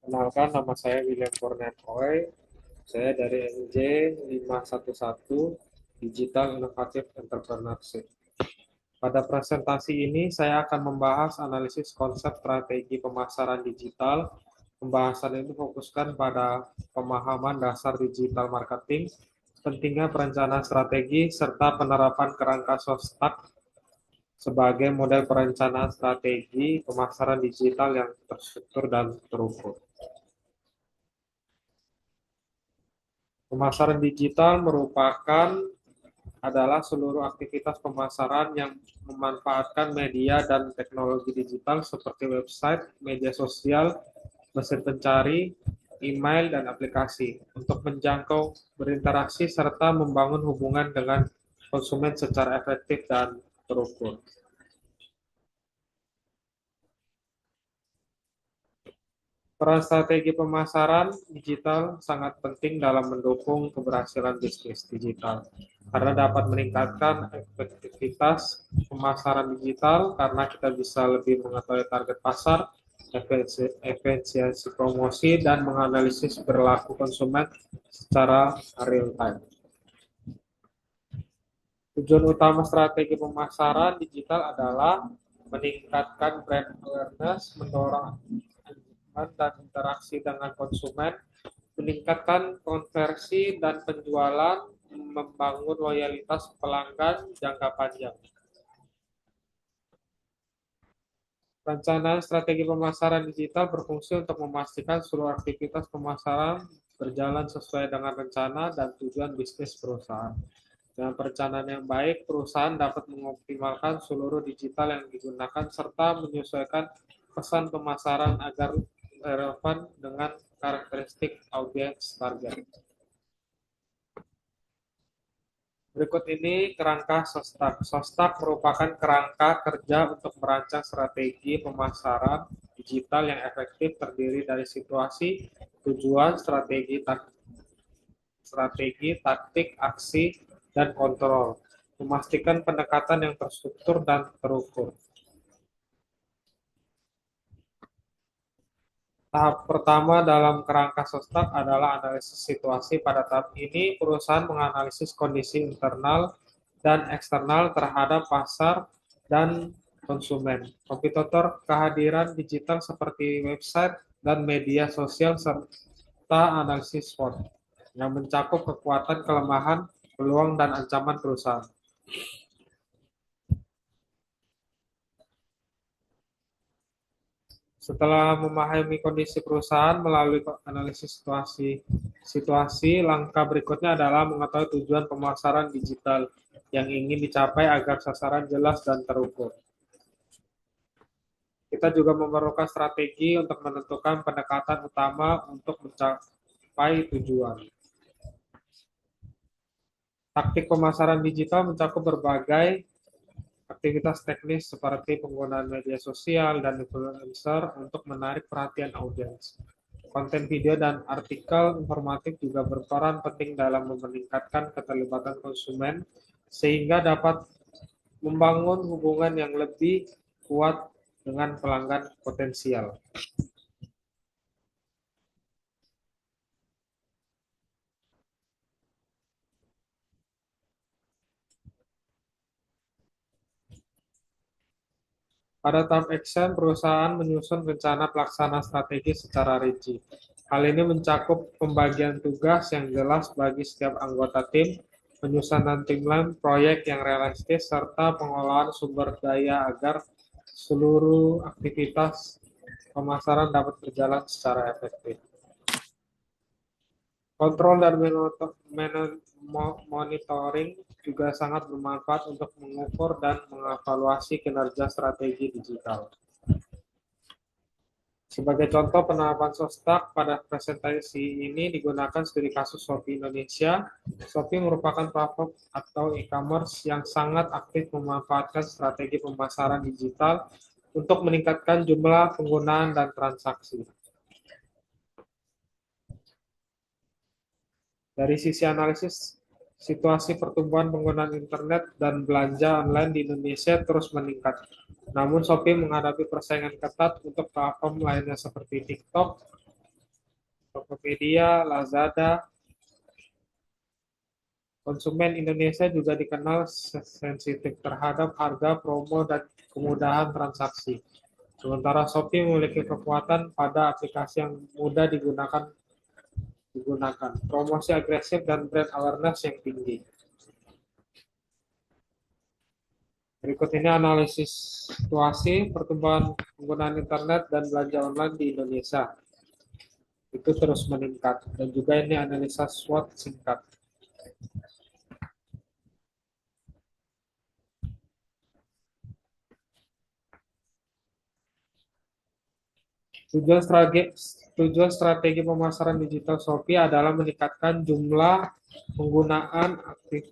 Kenalkan, nama saya William Kornetoy. Saya dari NJ 511 Digital Innovative Entrepreneurship. Pada presentasi ini, saya akan membahas analisis konsep strategi pemasaran digital. Pembahasan ini fokuskan pada pemahaman dasar digital marketing, pentingnya perencanaan strategi, serta penerapan kerangka SOSTAK sebagai model perencanaan strategi pemasaran digital yang terstruktur dan terukur. Pemasaran digital adalah seluruh aktivitas pemasaran yang memanfaatkan media dan teknologi digital seperti website, media sosial, mesin pencari, email, dan aplikasi untuk menjangkau, berinteraksi, serta membangun hubungan dengan konsumen secara efektif dan terukur. Peran strategi pemasaran digital sangat penting dalam mendukung keberhasilan bisnis digital karena dapat meningkatkan efektivitas pemasaran digital karena kita bisa lebih mengetahui target pasar, efisiensi promosi, dan menganalisis perilaku konsumen secara real time. Tujuan utama strategi pemasaran digital adalah meningkatkan brand awareness, mendorong dan interaksi dengan konsumen, meningkatkan konversi dan penjualan, membangun loyalitas pelanggan jangka panjang. Perencanaan strategi pemasaran digital berfungsi untuk memastikan seluruh aktivitas pemasaran berjalan sesuai dengan rencana dan tujuan bisnis perusahaan. Dengan perencanaan yang baik, perusahaan dapat mengoptimalkan seluruh digital yang digunakan serta menyesuaikan pesan pemasaran agar relevan dengan karakteristik audiens target. Berikut ini kerangka SOSTAK. SOSTAK merupakan kerangka kerja untuk merancang strategi pemasaran digital yang efektif, terdiri dari situasi, tujuan, taktik, aksi, dan kontrol. Memastikan pendekatan yang terstruktur dan terukur. Tahap pertama dalam kerangka SOSTAK adalah analisis situasi. Pada tahap ini, perusahaan menganalisis kondisi internal dan eksternal terhadap pasar dan konsumen, kompetitor, kehadiran digital seperti website dan media sosial, serta analisis SWOT yang mencakup kekuatan, kelemahan, peluang, dan ancaman perusahaan. Setelah memahami kondisi perusahaan melalui analisis situasi, langkah berikutnya adalah mengetahui tujuan pemasaran digital yang ingin dicapai agar sasaran jelas dan terukur. Kita juga memerlukan strategi untuk menentukan pendekatan utama untuk mencapai tujuan. Taktik pemasaran digital mencakup berbagai aktivitas teknis seperti penggunaan media sosial dan influencer untuk menarik perhatian audiens. Konten video dan artikel informatif juga berperan penting dalam meningkatkan keterlibatan konsumen sehingga dapat membangun hubungan yang lebih kuat dengan pelanggan potensial. Pada tahap action, perusahaan menyusun rencana pelaksana strategi secara rinci. Hal ini mencakup pembagian tugas yang jelas bagi setiap anggota tim, penyusunan timeline proyek yang realistis, serta pengolahan sumber daya agar seluruh aktivitas pemasaran dapat berjalan secara efektif. Kontrol dan monitoring juga sangat bermanfaat untuk mengukur dan mengevaluasi kinerja strategi digital. Sebagai contoh penerapan SOSTAK pada presentasi ini digunakan studi kasus Shopee Indonesia. Shopee merupakan platform atau e-commerce yang sangat aktif memanfaatkan strategi pemasaran digital untuk meningkatkan jumlah penggunaan dan transaksi. Dari sisi analisis, situasi pertumbuhan penggunaan internet dan belanja online di Indonesia terus meningkat. Namun Shopee menghadapi persaingan ketat untuk platform lainnya seperti TikTok, Tokopedia, Lazada. Konsumen Indonesia juga dikenal sensitif terhadap harga, promo, dan kemudahan transaksi. Sementara Shopee memiliki kekuatan pada aplikasi yang mudah digunakan, promosi agresif, dan brand awareness yang tinggi. Berikut ini analisis situasi pertumbuhan penggunaan internet dan belanja online di Indonesia. Itu terus meningkat. Dan juga ini analisa SWOT singkat. Tujuan strategi pemasaran digital Shopee adalah meningkatkan jumlah penggunaan aktif,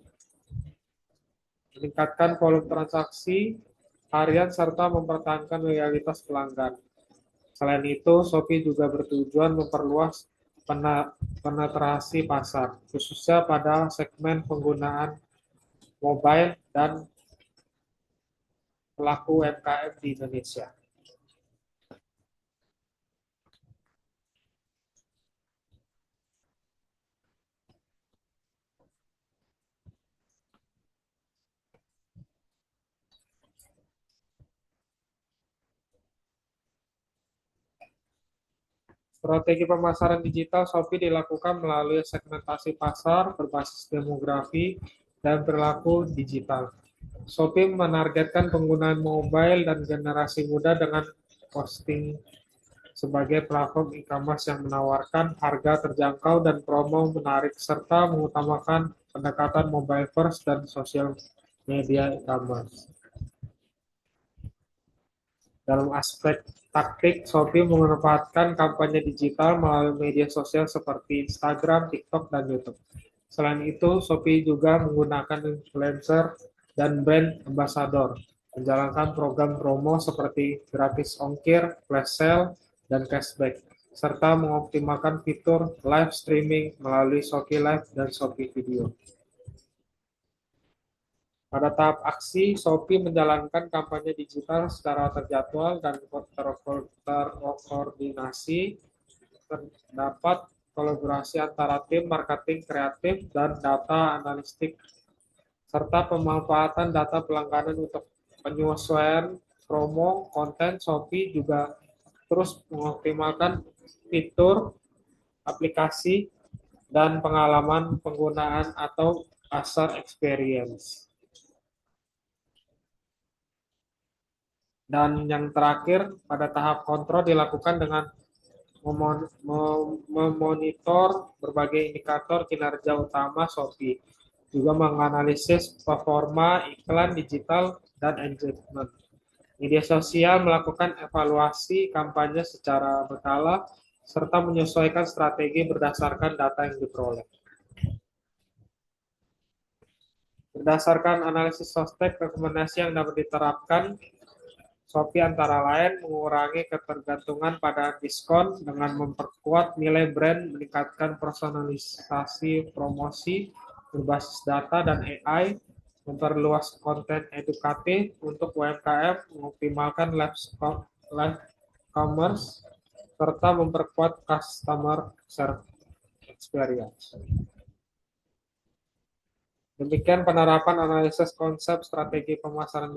meningkatkan volume transaksi harian, serta mempertahankan loyalitas pelanggan. Selain itu, Shopee juga bertujuan memperluas penetrasi pasar, khususnya pada segmen penggunaan mobile dan pelaku UMKM di Indonesia. Strategi pemasaran digital Shopee dilakukan melalui segmentasi pasar berbasis demografi dan perilaku digital. Shopee menargetkan penggunaan mobile dan generasi muda dengan posting sebagai platform e-commerce yang menawarkan harga terjangkau dan promo menarik, serta mengutamakan pendekatan mobile first dan social media e-commerce. Dalam aspek taktik, Shopee memanfaatkan kampanye digital melalui media sosial seperti Instagram, TikTok, dan YouTube. Selain itu, Shopee juga menggunakan influencer dan brand ambassador, menjalankan program promo seperti gratis ongkir, flash sale, dan cashback, serta mengoptimalkan fitur live streaming melalui Shopee Live dan Shopee Video. Pada tahap aksi, Shopee menjalankan kampanye digital secara terjadwal dan terkoordinasi. Terdapat kolaborasi antara tim marketing kreatif dan data analistik, serta pemanfaatan data pelanggan untuk penyesuaian promo konten. Shopee juga terus mengoptimalkan fitur aplikasi dan pengalaman penggunaan atau user experience. Dan yang terakhir, pada tahap kontrol dilakukan dengan memonitor berbagai indikator kinerja utama Shopee, juga menganalisis performa iklan digital dan engagement. Media sosial melakukan evaluasi kampanye secara berkala, serta menyesuaikan strategi berdasarkan data yang diperoleh. Berdasarkan analisis sostek, rekomendasi yang dapat diterapkan Shopee antara lain mengurangi ketergantungan pada diskon dengan memperkuat nilai brand, meningkatkan personalisasi promosi berbasis data dan AI, memperluas konten edukatif untuk UMKM, mengoptimalkan live commerce, serta memperkuat customer service experience. Demikian penerapan analisis konsep strategi pemasaran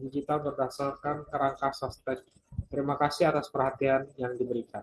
digital berdasarkan kerangka sostek. Terima kasih atas perhatian yang diberikan.